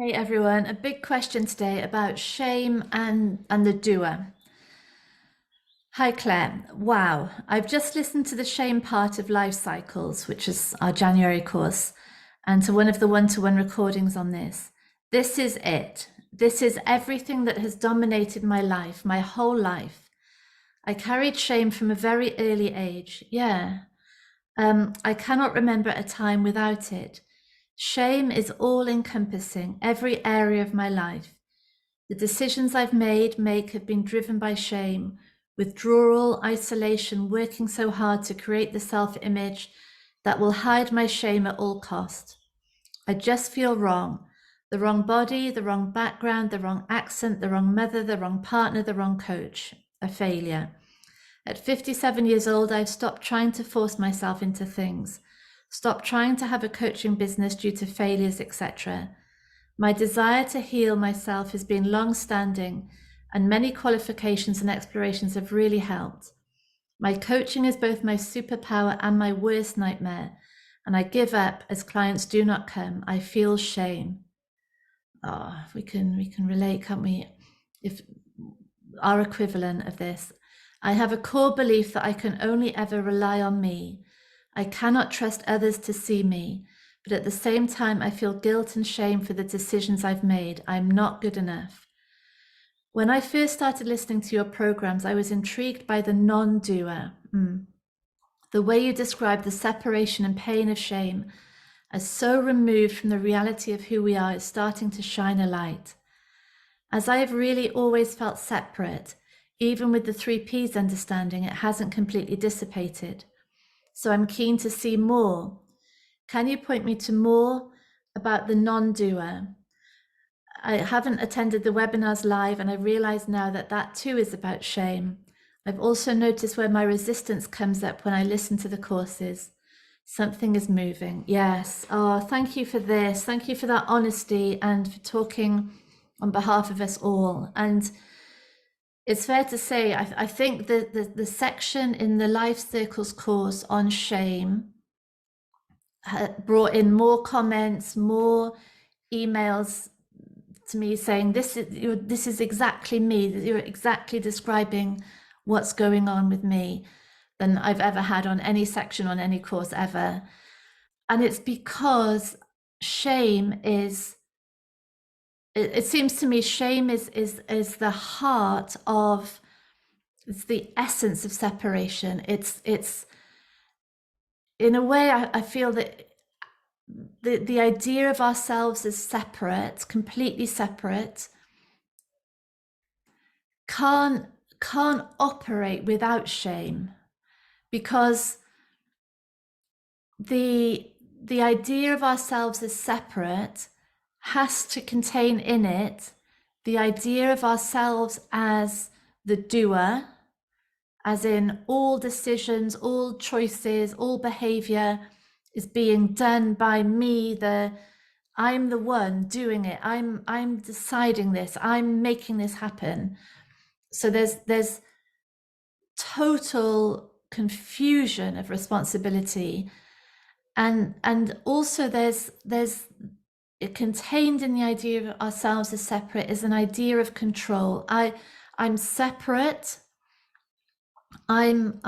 Hey everyone, a big question today about shame and the doer. Hi Claire. Wow, I've just listened to the shame part of Life Cycles, which is our January course, and to one of the one-to-one recordings on this. This is it. This is everything that has dominated my life, my whole life. I carried shame from a very early age. Yeah. I cannot remember a time without it. Shame is all encompassing, every area of my life. The decisions I've make have been driven by shame, withdrawal, isolation, working so hard to create the self-image that will hide my shame at all cost. I just feel wrong. The wrong body, the wrong background, the wrong accent, the wrong mother, the wrong partner, the wrong coach. A failure. At 57 years old, I've stopped trying to force myself into things, stopped trying to have a coaching business due to failures, etc. My desire to heal myself has been long-standing, and many qualifications and explorations have really helped. My coaching is both my superpower and my worst nightmare, and I give up as clients do not come. I feel shame. Oh, we can relate, can't we? If our equivalent of this. I have a core belief that I can only ever rely on me. I cannot trust others to see me, but at the same time, I feel guilt and shame for the decisions I've made. I'm not good enough. When I first started listening to your programs, I was intrigued by the non-doer. The way you describe the separation and pain of shame as so removed from the reality of who we are is starting to shine a light. As I have really always felt separate, even with the 3Ps understanding, it hasn't completely dissipated. So I'm keen to see more. Can you point me to more about the non-doer? I haven't attended the webinars live, and I realize now that that too is about shame. I've also noticed where my resistance comes up when I listen to the courses. Something is moving. Yes. Oh, thank you for this. Thank you for that honesty and for talking on behalf of us all. And it's fair to say, I think that the section in the Life Circles course on shame brought in more comments, more emails to me saying, this is exactly me, that you're exactly describing what's going on with me than I've ever had on any section on any course ever. And it's because shame is, it seems to me, shame is the heart of, it's the essence of separation. It's in a way, I feel that the idea of ourselves as separate, completely separate, can't operate without shame, because the idea of ourselves as separate has to contain in it the idea of ourselves as the doer, as in all decisions, all choices, all behavior is being done by me. I'm the one doing it. I'm deciding this. I'm making this happen. So there's total confusion of responsibility, and also there's contained in the idea of ourselves as separate is an idea of control. I'm separate. I'm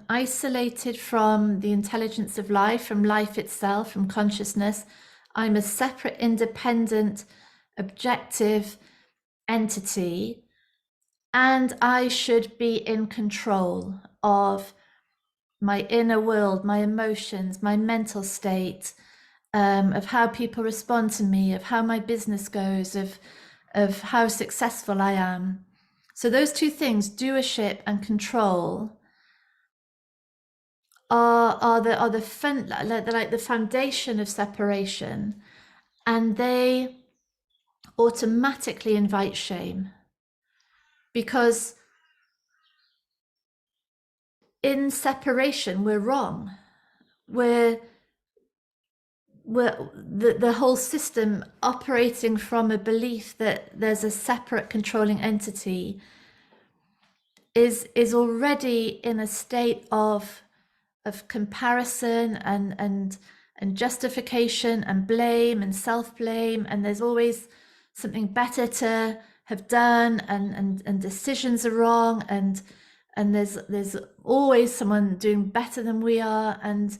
isolated from the intelligence of life, from life itself, from consciousness. I'm a separate, independent, objective entity, and I should be in control of my inner world, my emotions, my mental state, of how people respond to me, of how my business goes, of how successful I am. So those two things, doership and control, are the foundation of separation, and they automatically invite shame, because in separation we're wrong. We're the whole system operating from a belief that there's a separate controlling entity is already in a state of comparison and justification and blame and self-blame, and there's always something better to have done, and decisions are wrong, and there's always someone doing better than we are, and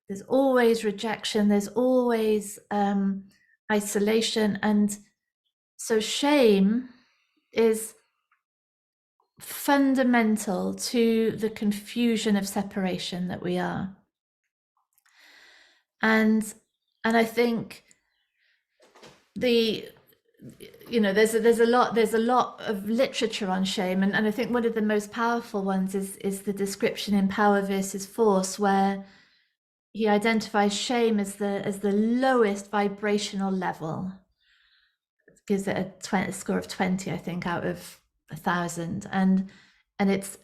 there's always rejection, there's always isolation. And so shame is fundamental to the confusion of separation that we are. And I think there's a lot of literature on shame, and I think one of the most powerful ones is the description in Power versus Force, where he identifies shame as the lowest vibrational level. It gives it a score of 20, I think, out of 1,000, and it's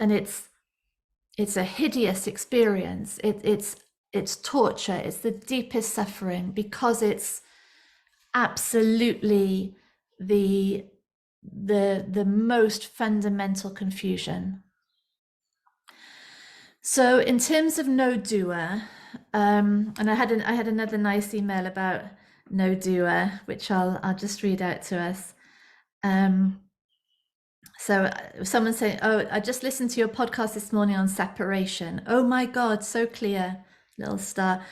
a hideous experience. It's torture. It's the deepest suffering, because it's absolutely the most fundamental confusion. So in terms of No Doer, and I had another nice email about No Doer, which I'll just read out to us. So someone saying, "Oh, I just listened to your podcast this morning on separation. Oh my God, so clear." Little star.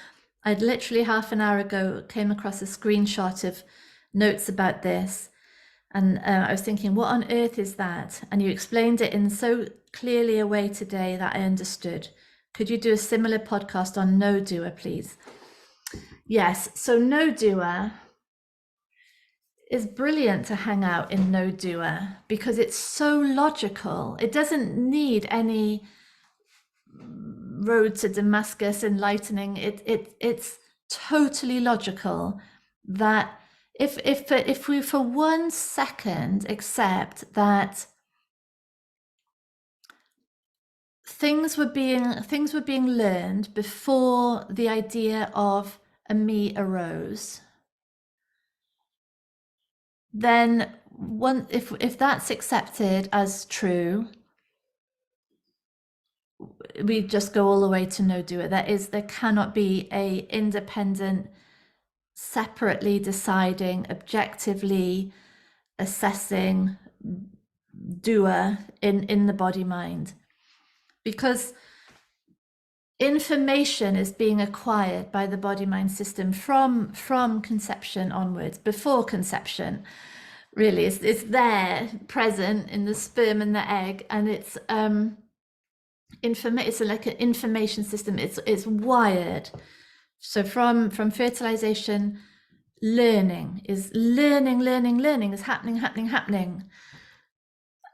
I'd literally half an hour ago came across a screenshot of notes about this, and I was thinking, what on earth is that? And you explained it in so clearly a way today that I understood. Could you do a similar podcast on No Doer, please? Yes, so No Doer is brilliant to hang out in No Doer because it's so logical. It doesn't need any road to Damascus enlightening. It's totally logical that if we for 1 second accept that things were being learned before the idea of a me arose, then if that's accepted as true, we just go all the way to No Doer. There cannot be a independent, separately deciding, objectively assessing doer in the body mind, because information is being acquired by the body mind system from conception onwards. Before conception, really, it's there, present in the sperm and the egg, and it's like an information system. It's wired. So from fertilization, learning is happening.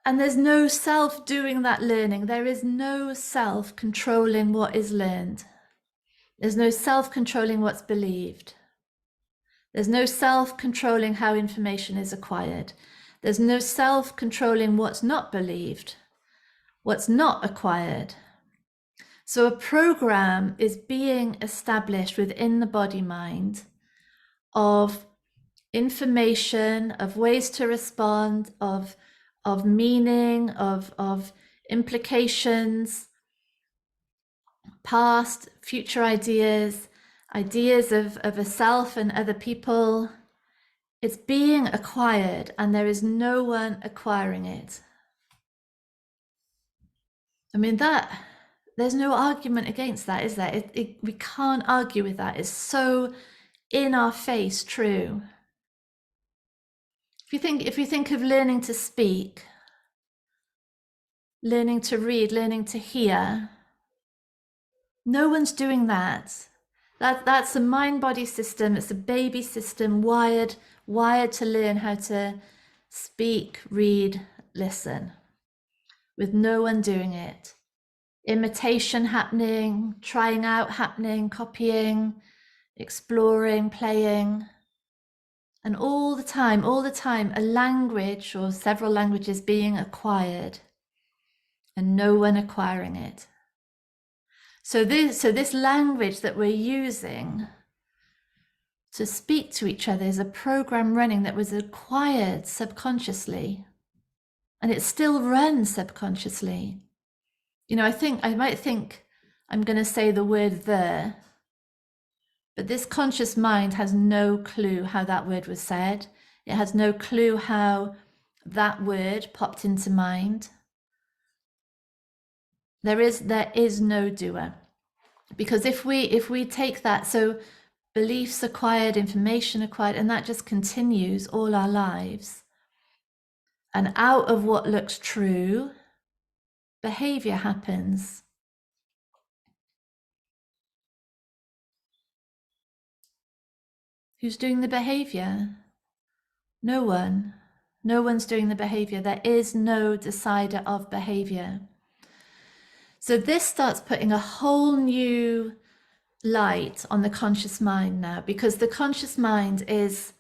And there's no self doing that learning. There is no self controlling what is learned. There's no self controlling what's believed. There's no self controlling how information is acquired. There's no self controlling what's not believed, what's not acquired. So a program is being established within the body mind of information, of ways to respond, of meaning, of implications, past, future ideas of a self and other people. It's being acquired, and there is no one acquiring it. I mean, there's no argument against that, is there? We can't argue with that. It's so in our face true. If you think of learning to speak, learning to read, learning to hear, no one's doing that. That's a mind-body system. It's a baby system wired to learn how to speak, read, listen, with no one doing it. Imitation happening, trying out happening, copying, exploring, playing. And all the time, a language or several languages being acquired and no one acquiring it. So this language that we're using to speak to each other is a program running that was acquired subconsciously, and it still runs subconsciously. I might think I'm going to say the word "the," but this conscious mind has no clue how that word was said. It has no clue how that word popped into mind. There is no doer. Because if we take that, so beliefs acquired, information acquired, and that just continues all our lives. And out of what looks true, behavior happens. Who's doing the behavior? No one. No one's doing the behavior. There is no decider of behavior. So this starts putting a whole new light on the conscious mind now, because the conscious mind is,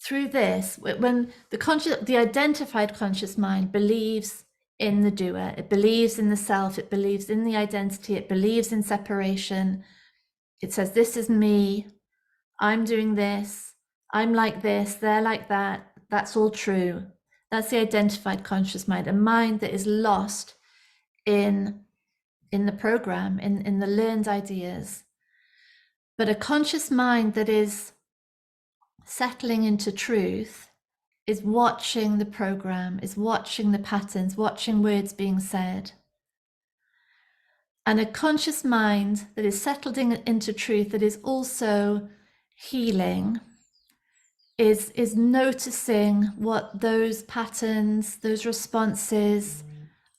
through this, when the identified conscious mind believes in the doer, it believes in the self, it believes in the identity, it believes in separation. It says, this is me, I'm doing this, I'm like this, they're like that, that's all true. That's the identified conscious mind, a mind that is lost in the program, in the learned ideas. But a conscious mind that is settling into truth is watching the program, is watching the patterns, watching words being said. And a conscious mind that is settled into truth, that is also healing, is noticing what those patterns, those responses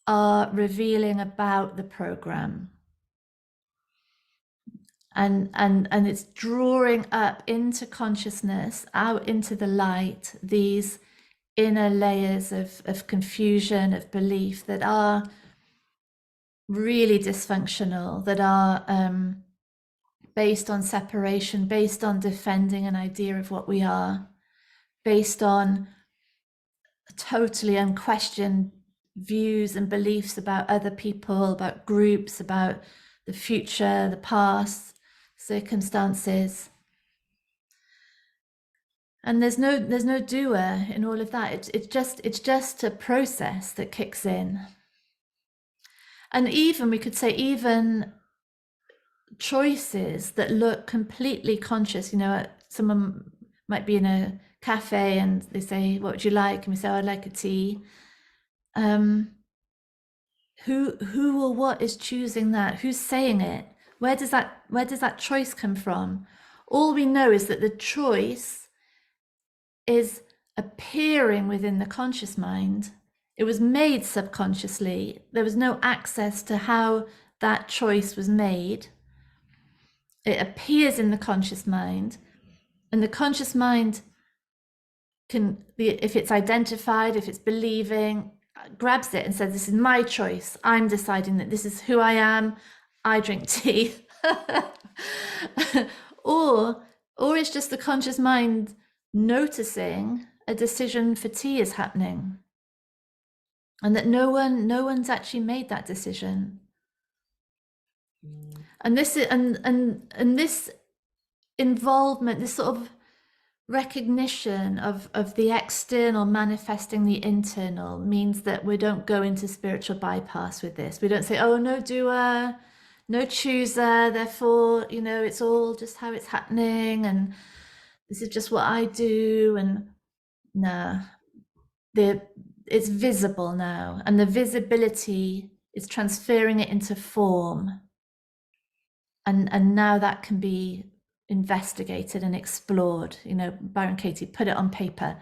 are revealing about the program. And it's drawing up into consciousness, out into the light, these inner layers of confusion, of belief that are really dysfunctional, that are based on separation, based on defending an idea of what we are, based on totally unquestioned views and beliefs about other people, about groups, about the future, the past, circumstances. And there's no doer in all of that. It's just a process that kicks in. And even, we could say, even choices that look completely conscious, someone might be in a cafe and they say, what would you like? And we say, oh, I'd like a tea. Who or what is choosing that? Who's saying it? Where does that choice come from? All we know is that the choice is appearing within the conscious mind. It was made subconsciously. There was no access to how that choice was made. It appears in the conscious mind, and the conscious mind can, if it's identified, if it's believing, grabs it and says, this is my choice. I'm deciding that this is who I am. I drink tea. or it's just the conscious mind noticing a decision for tea is happening, and that no one's actually made that decision. And this and this involvement, this sort of recognition of the external manifesting the internal, means that we don't go into spiritual bypass with this. We don't say, oh, no doer, no chooser, therefore, it's all just how it's happening, and this is just what I do. And no, it's visible now, and the visibility is transferring it into form. And now that can be investigated and explored. Byron Katie, put it on paper.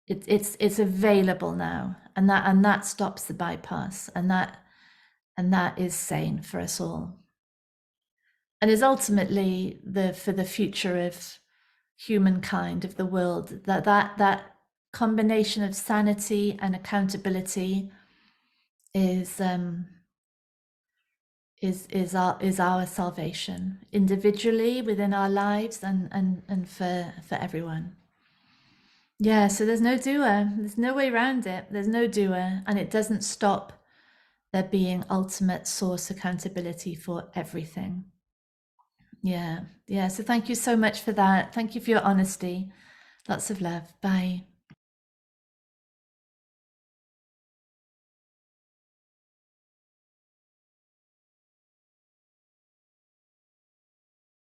It's available now, and that stops the bypass, and that is sane for us all, and is ultimately for the future of humankind, of the world. That combination of sanity and accountability is our salvation, individually within our lives, and for everyone. Yeah, so there's no doer. There's no way around it. There's no doer, and it doesn't stop there being ultimate source accountability for everything. Yeah. So thank you so much for that. Thank you for your honesty. Lots of love. Bye.